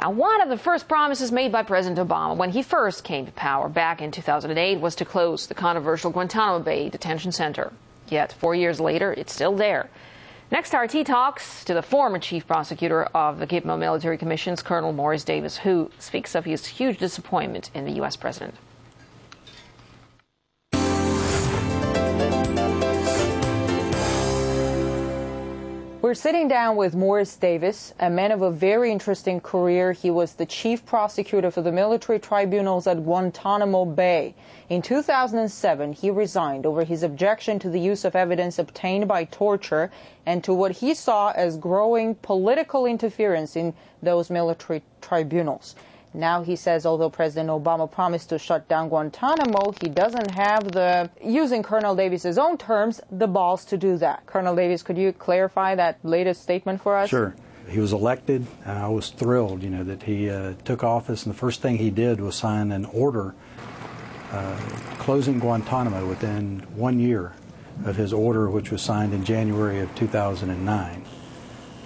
Now, one of the first promises made by President Obama when he first came to power back in 2008 was to close the controversial Guantanamo Bay detention center. Yet, 4 years later, it's still there. Next, RT talks to the former chief prosecutor of the Gitmo military commissions, Colonel Morris Davis, who speaks of his huge disappointment in the U.S. president. We're sitting down with Morris Davis, a man of a very interesting career. He was the chief prosecutor for the military tribunals at Guantanamo Bay. In 2007, he resigned over his objection to the use of evidence obtained by torture and to what he saw as growing political interference in those military tribunals. Now he says although President Obama promised to shut down Guantanamo, he doesn't have the, using Colonel Davis's own terms, the balls to do that. Colonel Davis, could you clarify that latest statement for us? Sure. He was elected, and I was thrilled, that he took office, and the first thing he did was sign an order closing Guantanamo within 1 year of his order, which was signed in January of 2009.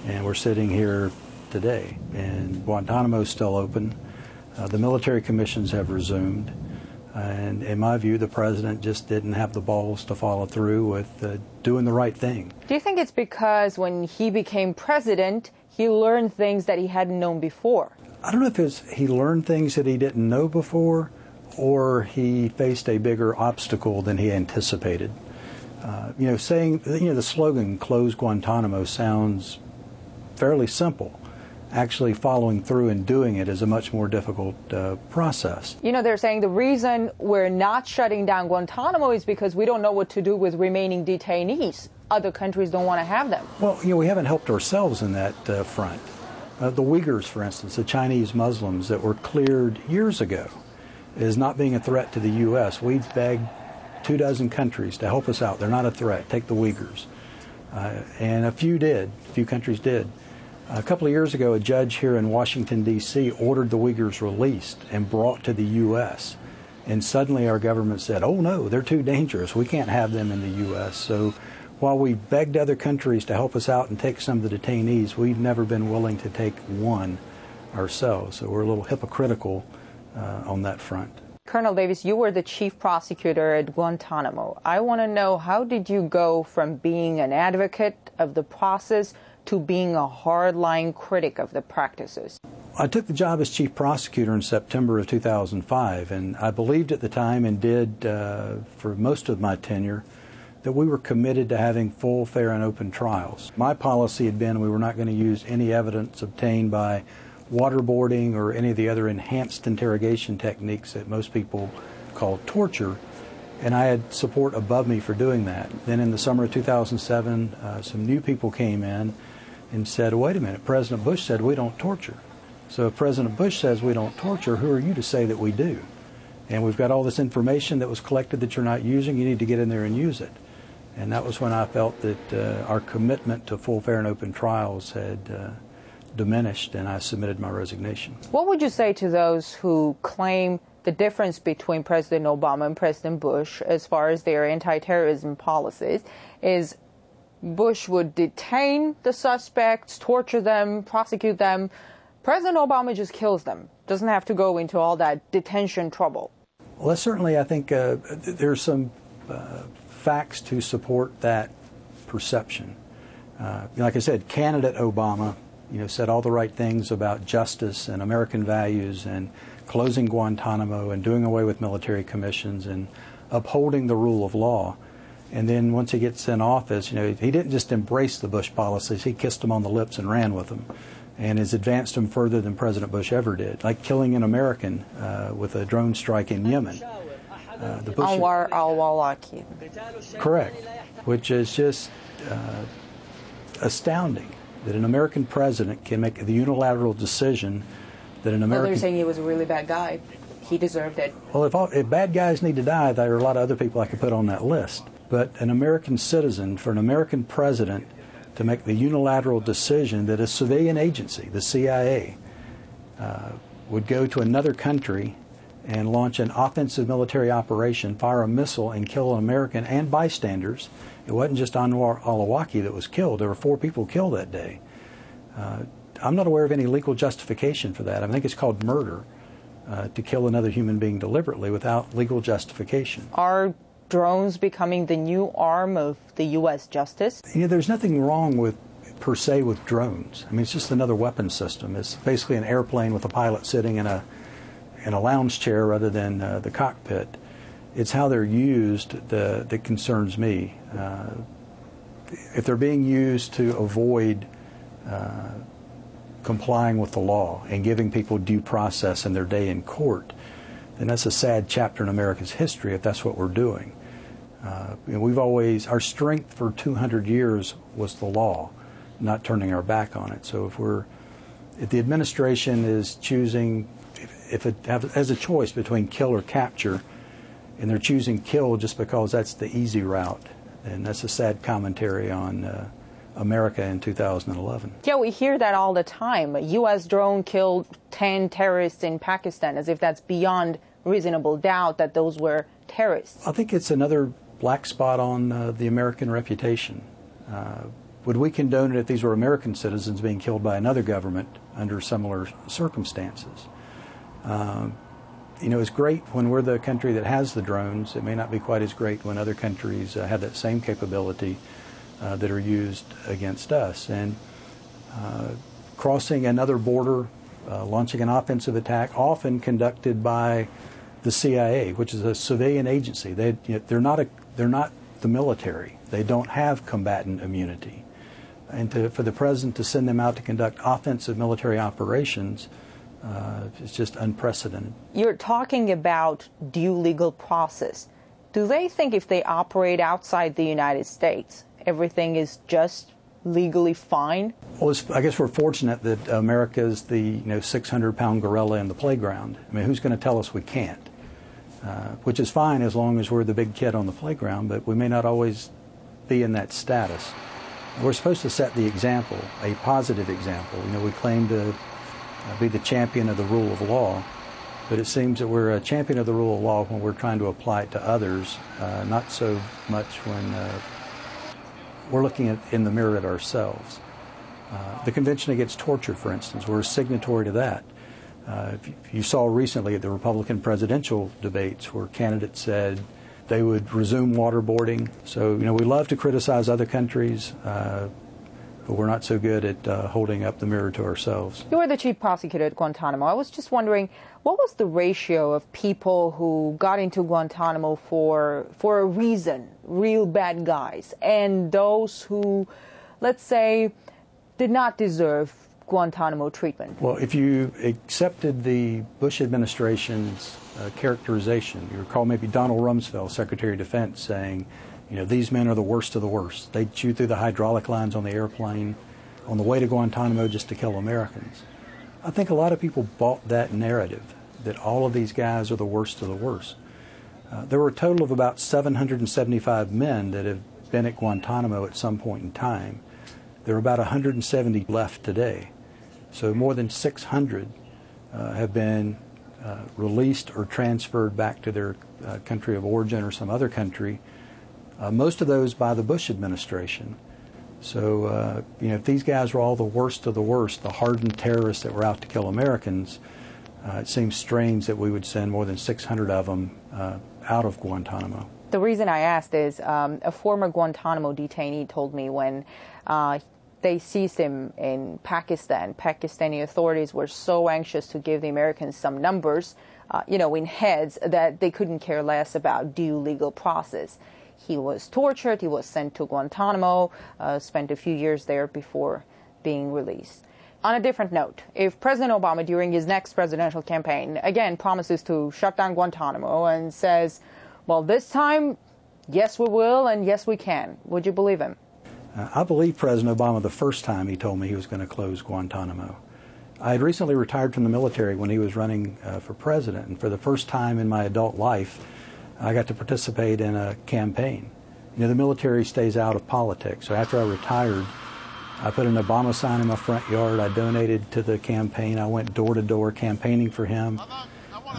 And we're sitting here today, and Guantanamo is still open. The military commissions have resumed, and in my view, the president just didn't have the balls to follow through with doing the right thing. Do you think it's because when he became president, he learned things that he hadn't known before? I don't know if he learned things that he didn't know before, or he faced a bigger obstacle than he anticipated. Saying, the slogan, "Close Guantanamo," sounds fairly simple. Actually following through and doing it is a much more difficult process. They're saying the reason we're not shutting down Guantanamo is because we don't know what to do with remaining detainees. Other countries don't want to have them. Well, we haven't helped ourselves in that front. The Uyghurs, for instance, the Chinese Muslims that were cleared years ago, is not being a threat to the U.S. We've begged 24 countries to help us out. They're not a threat. Take the Uyghurs. And a few countries did. A couple of years ago, a judge here in Washington, D.C. ordered the Uyghurs released and brought to the U.S. And suddenly our government said, oh no, they're too dangerous. We can't have them in the U.S. So while we begged other countries to help us out and take some of the detainees, we've never been willing to take one ourselves. So we're a little hypocritical on that front. Colonel Davis, you were the chief prosecutor at Guantanamo. I want to know, how did you go from being an advocate of the process to being a hardline critic of the practices? I took the job as chief prosecutor in September of 2005, and I believed at the time, and did for most of my tenure, that we were committed to having full, fair, and open trials. My policy had been we were not going to use any evidence obtained by waterboarding or any of the other enhanced interrogation techniques that most people call torture, and I had support above me for doing that. Then in the summer of 2007, some new people came in and said, wait a minute, President Bush said we don't torture. So if President Bush says we don't torture, who are you to say that we do? And we've got all this information that was collected that you're not using. You need to get in there and use it. And that was when I felt that our commitment to full, fair, and open trials had diminished, and I submitted my resignation. What would you say to those who claim the difference between President Obama and President Bush as far as their anti-terrorism policies is Bush would detain the suspects, torture them, prosecute them. President Obama just kills them. Doesn't have to go into all that detention trouble. Well, certainly, I think there's some facts to support that perception. Like I said, candidate Obama, said all the right things about justice and American values and closing Guantanamo and doing away with military commissions and upholding the rule of law. And then once he gets in office, he didn't just embrace the Bush policies, he kissed them on the lips and ran with them, and has advanced them further than President Bush ever did, like killing an American with a drone strike in Yemen. Anwar al-Awlaki. Correct, which is just astounding that an American president can make the unilateral decision that an American... Well, they're saying he was a really bad guy. He deserved it. Well, if bad guys need to die, there are a lot of other people I could put on that list. But an American citizen, for an American president to make the unilateral decision that a civilian agency, the CIA, would go to another country and launch an offensive military operation, fire a missile, and kill an American and bystanders. It wasn't just Anwar al-Awlaki that was killed. There were 4 people killed that day. I'm not aware of any legal justification for that. I think it's called murder, to kill another human being deliberately without legal justification. Are drones becoming the new arm of the U.S. justice? There's nothing wrong per se with drones. I mean, it's just another weapon system. It's basically an airplane with a pilot sitting in a lounge chair rather than the cockpit. It's how they're used that concerns me. If they're being used to avoid complying with the law and giving people due process in their day in court, then that's a sad chapter in America's history if that's what we're doing. Our strength for 200 years was the law, not turning our back on it. So if the administration is choosing, if it has a choice between kill or capture, and they're choosing kill just because that's the easy route, and that's a sad commentary on America in 2011. Yeah, we hear that all the time. A U.S. drone killed 10 terrorists in Pakistan, as if that's beyond reasonable doubt that those were terrorists. I think it's another black spot on the American reputation. Would we condone it if these were American citizens being killed by another government under similar circumstances? It's great when we're the country that has the drones. It may not be quite as great when other countries have that same capability that are used against us. And crossing another border, launching an offensive attack, often conducted by the CIA, which is a civilian agency. They're not the military. They don't have combatant immunity. And for the president to send them out to conduct offensive military operations, it's just unprecedented. You're talking about due legal process. Do they think if they operate outside the United States, everything is just legally fine? Well, I guess we're fortunate that America is the 600-pound gorilla in the playground. I mean, who's going to tell us we can't? Which is fine as long as we're the big kid on the playground, but we may not always be in that status. We're supposed to set the example, a positive example. We claim to be the champion of the rule of law, but it seems that we're a champion of the rule of law when we're trying to apply it to others, not so much when we're looking in the mirror at ourselves. The Convention Against Torture, for instance, we're a signatory to that. You saw recently at the Republican presidential debates where candidates said they would resume waterboarding. So, we love to criticize other countries, but we're not so good at holding up the mirror to ourselves. You were the chief prosecutor at Guantanamo. I was just wondering, what was the ratio of people who got into Guantanamo for a reason, real bad guys, and those who, let's say, did not deserve Guantanamo treatment? Well, if you accepted the Bush administration's characterization, you recall maybe Donald Rumsfeld, Secretary of Defense, saying, these men are the worst of the worst. They chew through the hydraulic lines on the airplane on the way to Guantanamo just to kill Americans. I think a lot of people bought that narrative, that all of these guys are the worst of the worst. There were a total of about 775 men that have been at Guantanamo at some point in time. There are about 170 left today. So more than 600 have been released or transferred back to their country of origin or some other country, most of those by the Bush administration. So, if these guys were all the worst of the worst, the hardened terrorists that were out to kill Americans, it seems strange that we would send more than 600 of them out of Guantanamo. The reason I asked is a former Guantanamo detainee told me when they seized him in Pakistan, Pakistani authorities were so anxious to give the Americans some numbers, in heads, that they couldn't care less about due legal process. He was tortured, he was sent to Guantanamo, spent a few years there before being released. On a different note, if President Obama during his next presidential campaign again promises to shut down Guantanamo and says, well, this time, yes we will and yes we can, would you believe him? I believed President Obama the first time he told me he was going to close Guantanamo. I had recently retired from the military when he was running for president, and for the first time in my adult life, I got to participate in a campaign. The military stays out of politics, so after I retired, I put an Obama sign in my front yard. I donated to the campaign. I went door to door campaigning for him.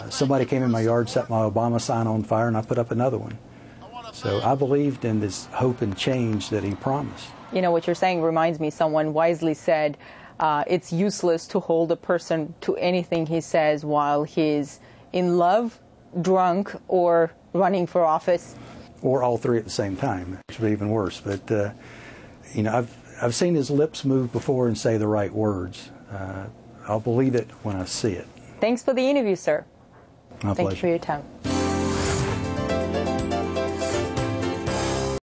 Somebody came in my yard, set my Obama sign on fire, and I put up another one. So I believed in this hope and change that he promised. What you're saying reminds me, someone wisely said, it's useless to hold a person to anything he says while he's in love, drunk, or running for office. Or all three at the same time, which would be even worse. But, you know, I've seen his lips move before and say the right words. I'll believe it when I see it. Thanks for the interview, sir. My pleasure. Thank you for your time.